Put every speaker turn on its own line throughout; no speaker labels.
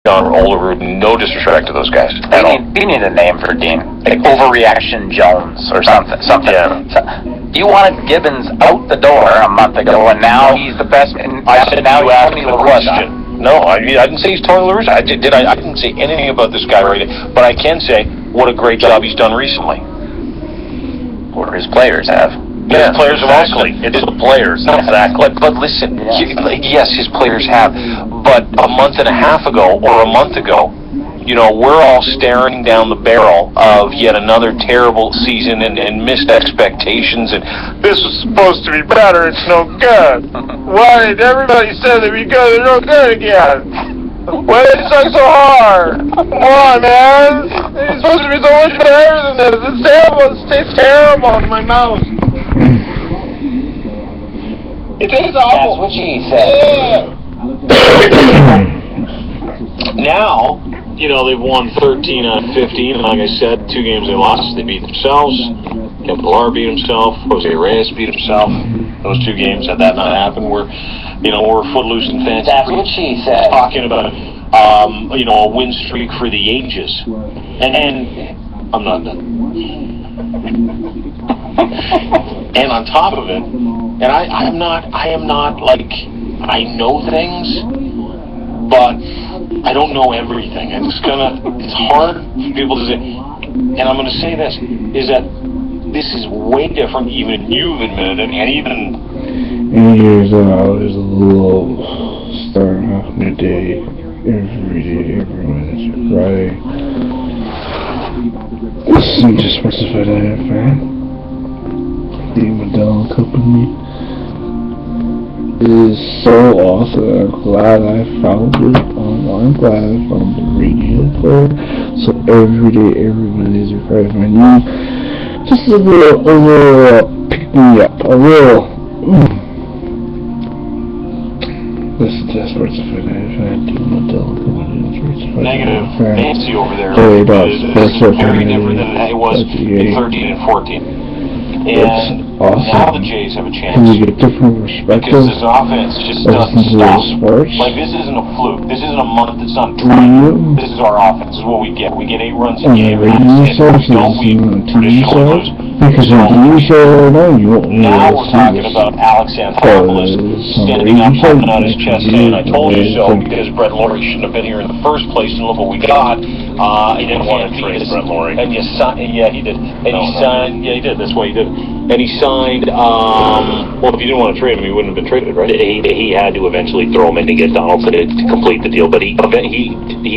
John Olerud, no disrespect to those guys at all.
We need a name for Dean, like Overreaction Jones or something.
Yeah.
You wanted Gibbons out the door a month ago, and now he's the best. And
I said now you asked
Tony
the
La Russa.
question. No, I didn't say he's Tony La Russa. I didn't say anything about this guy right now. But I can say what a great job he's done recently.
Or his players have.
Yeah, his players have also. It's the players, exactly.
But listen,
yes, his players have. But a month and a half ago, or a month ago, we're all staring down the barrel of yet another terrible season and missed expectations, and this was supposed to be better, it's no good. Why did everybody say they'd be good, they're no good again? Why did it suck so hard? Come on, man. It's supposed to be so much better than this. It's terrible. It tastes terrible in my mouth. It tastes awful.
That's what she said.
Now, they've won 13 out of 15, and like I said, 2 games they lost. They beat themselves. Kevin Pillar beat himself. Jose Reyes beat himself. Those 2 games, had that not happened, we're footloose and fancy.
That's what she said.
Talking about, a win streak for the ages. And I'm not done. And on top of it, and I am not like, I know things, but I don't know everything. It's hard for people to say, and I'm gonna say this, is that this is way different, even you've admitted it, and even...
Years out, there's a little starting off new day, every day, every Wednesday, Friday. Listen to Specified fan. The Medell Company is so awesome. I'm glad I found it. I'm glad I found the radio player. So every day, every Wednesday, Friday, my new, just a little pick me up, a little. Listen to Sports Fan, do Medell Company.
Negative Nancy over there
is
very different than it was in 13 and 14. And
awesome.
Now the Jays have a chance.
Can you get different perspective?
Because this offense just doesn't stop. Like, this isn't a fluke. This isn't a month that's on track. This is our offense. This is what we get. We get 8 runs a game.
Radio sources and TV shows. Because on TV show right now, you won't
now we're talking about Alex Anthopoulos standing up, pumping out his chest, saying, "I told you so," because Brett Laurie shouldn't have been here in the first place, and look what we got. He didn't want to trade Brett Laurie. And yeah, he did. And he signed, he did. That's why he did. And he signed, well, if you didn't want to trade him, he wouldn't have been traded, right? He had to eventually throw him in to get Donaldson to complete the deal, but he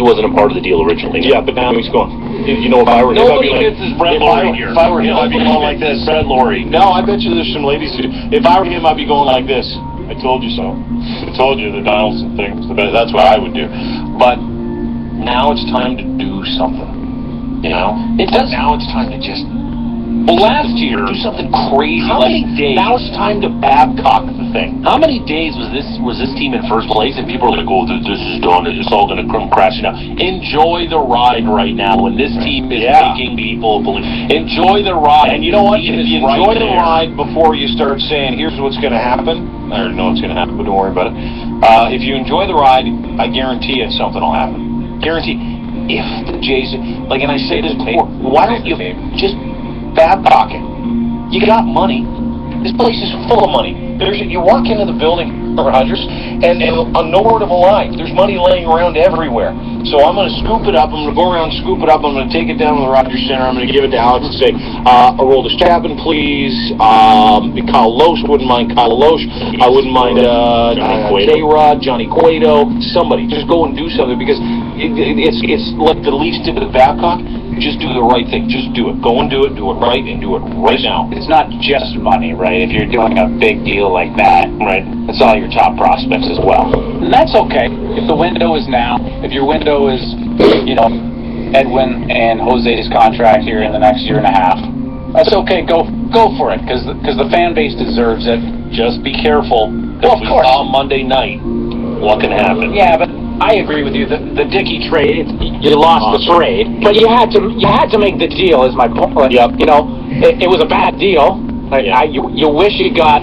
wasn't a part of the deal originally. Yeah, but now he's gone. If I were him, I'd be going like this. Brett Laurie. No, I bet you there's some ladies who, if I were him, I'd be going like this. I told you so. I told you the Donaldson thing was the best. That's what I would do. But now it's time to do something. Now it's time to just... Well, last year, do something crazy.
How many days?
Now it's time to Babcock the thing.
How many days was this team in first place, and people are like, "Oh, this is done. It's all going to come crashing down."
Enjoy the ride right now, when this team is making people believe. Enjoy the ride, and you know what? If you enjoy the ride before you start saying, "Here's what's going to happen," I already know what's going to happen, but don't worry about it. If you enjoy the ride, I guarantee you something will happen. Guarantee. If the Jays, like, and I say this before, why don't you just Babcock it? You got money. This place is full of money. You walk into the building, Rogers, and on no word of a lie, there's money laying around everywhere. So I'm going to scoop it up. I'm going to go around, scoop it up. I'm going to take it down to the Rogers Center. I'm going to give it to Alex and say, a roll to Chapin, please. Kyle Loesch, wouldn't mind Kyle Loesch. I wouldn't mind K-Rod, Johnny Cueto, somebody. Just go and do something, because it's like the least of the Babcock. Just do the right thing. Just do it. Go and do it right, and do it right now.
It's not just money, right? If you're doing a big deal like that,
right,
it's all your top prospects as well. And that's okay. If the window is now, if your window is, Edwin and Jose's contract here in the next year and a half, that's okay. Go for it, because the fan base deserves it. Just be careful.
Well, of course. On Monday night, what can happen?
Yeah, but I agree with you. The Dickey trade,
you lost the trade,
but you had to make the deal. Is my point.
Yep.
It was a bad deal.
Yeah.
You wish you got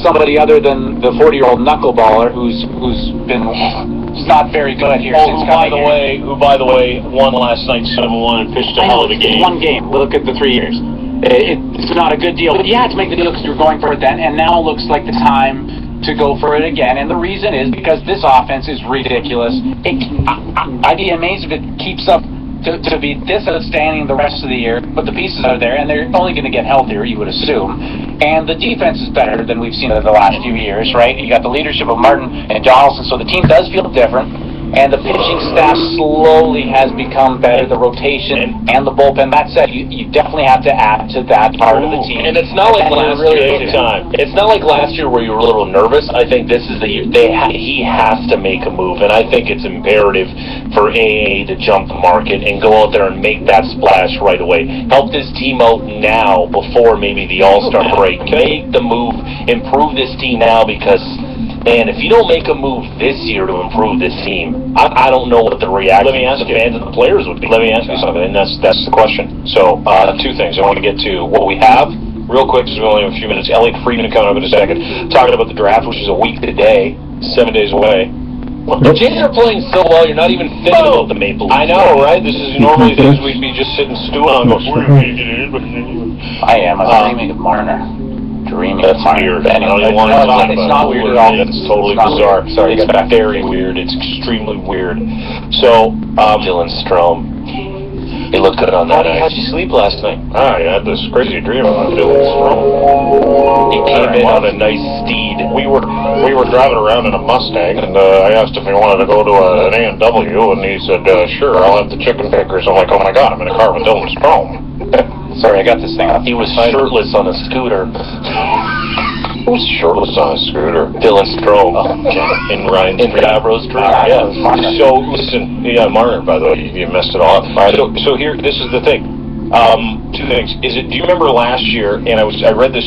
somebody other than the 40-year-old knuckleballer who's been is not very good here.
Oh,
since
who, by
coming here.
the way, won last night 7-1 and pitched a
I
hell
know,
of a
it's
game.
one game. Look at the 3 years. It's not a good deal. But you had to make the deal because you were going for it then, and now looks like the time to go for it again. And the reason is because this offense is ridiculous. I'd be amazed if it keeps up to be this outstanding the rest of the year, but the pieces are there, and they're only going to get healthier, you would assume. And the defense is better than we've seen in the last few years, right? You got the leadership of Martin and Donaldson, so the team does feel different. And the pitching staff slowly has become better, the rotation and the bullpen. That said, you definitely have to add to that part of the team.
And it's not like last year. It's not like last year where you were a little nervous. I think this is the year he has to make a move, and I think it's imperative for AA to jump the market and go out there and make that splash right away. Help this team out now before maybe the All-Star break. Make the move, improve this team now, because and if you don't make a move this year to improve this team, I don't know what the reaction of the fans and the players would be.
Let me ask you something, and that's the question. So, two things. I want to get to what we have real quick, because we only have a few minutes. Elliot Friedman coming up in a second, talking about the draft, which is a week today, 7 days away.
The Jays are playing so well, you're not even thinking about the Maple Leafs.
I know, right? This is normally things we'd be just sitting stewing on.
I am. I'm dreaming of Marner.
That's weird.
Anyway,
I don't even want to talk about
it's not weird at all.
It's totally bizarre.
Sorry,
it's very weird. It's extremely weird. So, Dylan Strome. He looked good on that night.
How'd you sleep last night?
I had this crazy dream about Dylan Strome. He came in on a nice steed. We were driving around in a Mustang, and I asked if he wanted to go to an A&W, and he said, sure, I'll have the chicken pickers. I'm like, oh my God, I'm in a car with Dylan Strome.
Sorry, I got this thing up.
He was shirtless on a scooter.
Who's shirtless on a scooter?
Dylan Strome.
In Ryan Favreau's dream.
Yeah.
So, listen, Marner, by the way, you messed it all up. So here, this is the thing. Two things. Do you remember last year, and I read this